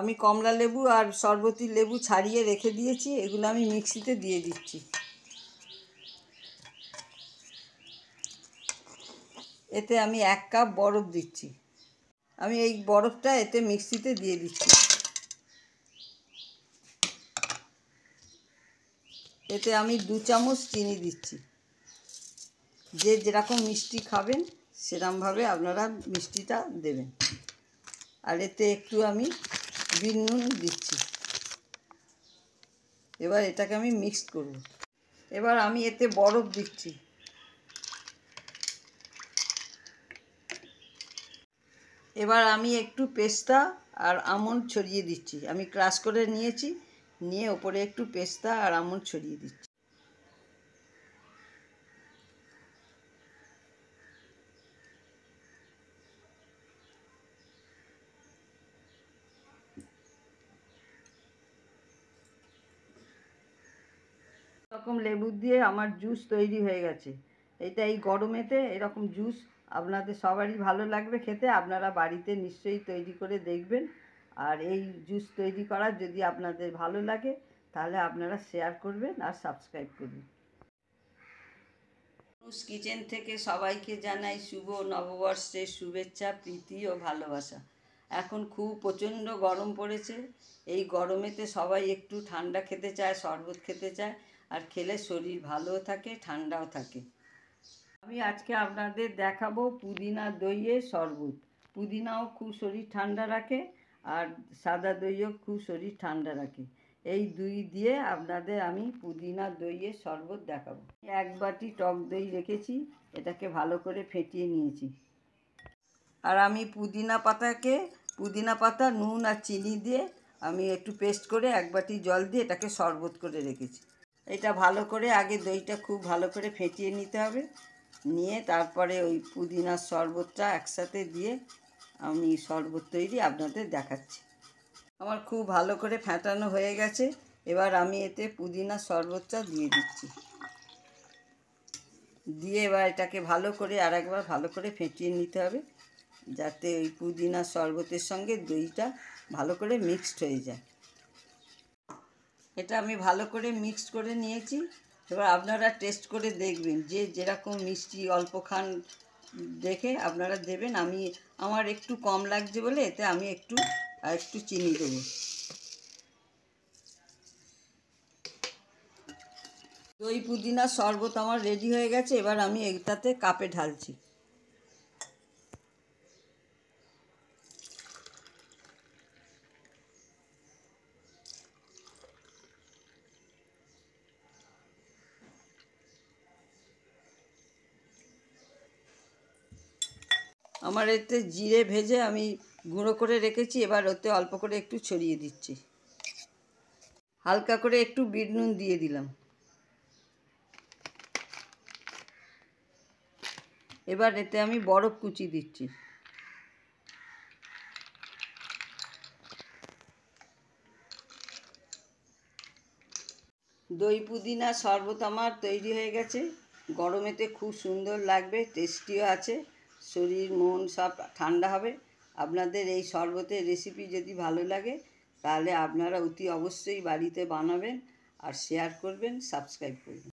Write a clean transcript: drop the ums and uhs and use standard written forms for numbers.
আমি কমলা লেবু আর শরবতি লেবু ছাড়িয়ে রেখে দিয়েছি, এগুলো আমি মিক্সিতে দিয়ে দিচ্ছি। এতে আমি 1 কাপ বরফ দিচ্ছি। আমি এই বরফটা এতে মিক্সিতে দিয়ে দিচ্ছি। এতে আমি 2 চামচ চিনি দিচ্ছি। যে যেরকম মিষ্টি খাবেন সেরকমভাবে আপনারা মিষ্টিটা দেবেন। আর এতে একটু আমি বিট নুন দিচ্ছি। এবার এটাকে আমি মিক্স করব। এবার আমি এতে বরফ দিচ্ছি। এবার আমি একটু পেস্তা আর আমন্ড ছড়িয়ে দিচ্ছি। আমি ক্রাশ করে নিয়েছি, নিয়ে ওপরে একটু পেস্তা আর আমন্ড ছড়িয়ে দিচ্ছি। এরকম লেবু দিয়ে আমার জুস তৈরি হয়ে গেছে। এটা এই গরমেতে এরকম জুস আপনাদের সবারই ভালো লাগবে খেতে। আপনারা বাড়িতে নিশ্চয়ই তৈরি করে দেখবেন। আর এই জুস তৈরি করার যদি আপনাদের ভালো লাগে তাহলে আপনারা শেয়ার করবেন আর সাবস্ক্রাইব করবেন। অনুস কিচেন থেকে সবাইকে জানাই শুভ নববর্ষের শুভেচ্ছা, প্রীতি ও ভালোবাসা। এখন খুব প্রচণ্ড গরম পড়েছে। এই গরমেতে সবাই একটু ঠান্ডা খেতে চায়, শরবত খেতে চায়, আর খেলে শরীর ভালোও থাকে, ঠান্ডাও থাকে। আমি আজকে আপনাদের দেখাবো পুদিনা দইয়ের শরবত। পুদিনাও খুব শরীর ঠান্ডা রাখে, আর সাদা দইও খুব শরীর ঠান্ডা রাখে। এই দুই দিয়ে আপনাদের আমি পুদিনা দইয়ের শরবত দেখাবো। 1 বাটি টক দই রেখেছি, এটাকে ভালো করে ফেটিয়ে নিয়েছি। আর আমি পুদিনা পাতা নুন আর চিনি দিয়ে আমি একটু পেস্ট করে 1 বাটি জল দিয়ে এটাকে শরবত করে রেখেছি। এটা ভালো করে আগে দইটা খুব ভালো করে ফেটিয়ে নিতে হবে। নিয়ে তারপরে ওই পুদিনার শরবতটা একসাথে দিয়ে আমি শরবত তৈরি আপনাদের দেখাচ্ছি। আমার খুব ভালো করে ফেটানো হয়ে গেছে। এবার আমি এতে পুদিনার শরবতটা দিয়ে দিচ্ছি। দিয়ে এবার এটাকে ভালো করে আরেকবার ভালো করে ফেটিয়ে নিতে হবে, যাতে ওই পুদিনার শরবতের সঙ্গে দইটা ভালো করে মিক্সড হয়ে যায়। এটা আমি ভালো করে মিক্সড করে নিয়েছি। এবার আপনারা টেস্ট করে দেখবেন, যে যেরকম মিষ্টি অল্প খান দেখে আপনারা দেবেন। আমার একটু কম লাগছে বলে এতে আমি একটু চিনি দেবো। দই পুদিনার শরবত আমার রেডি হয়ে গেছে। এবার আমি এটাতে কাপে ঢালছি। আমার এতে জিরে ভেজে আমি গুঁড়ো করে রেখেছি, এবার ওতে অল্প করে একটু ছড়িয়ে দিচ্ছি। হালকা করে একটু বিট নুন দিয়ে দিলাম। এবার এতে আমি বরফ কুচি দিচ্ছি। দই পুদিনা শরবত আমার তৈরি হয়ে গেছে। গরমেতে খুব সুন্দর লাগবে, টেস্টিও আছে, শরীর মন সব ঠান্ডা হবে। আপনাদের এই শরবতের রেসিপি যদি ভালো লাগে তাহলে আপনারা অতি অবশ্যই বাড়িতে বানাবেন, আর শেয়ার করবেন, সাবস্ক্রাইব করবেন।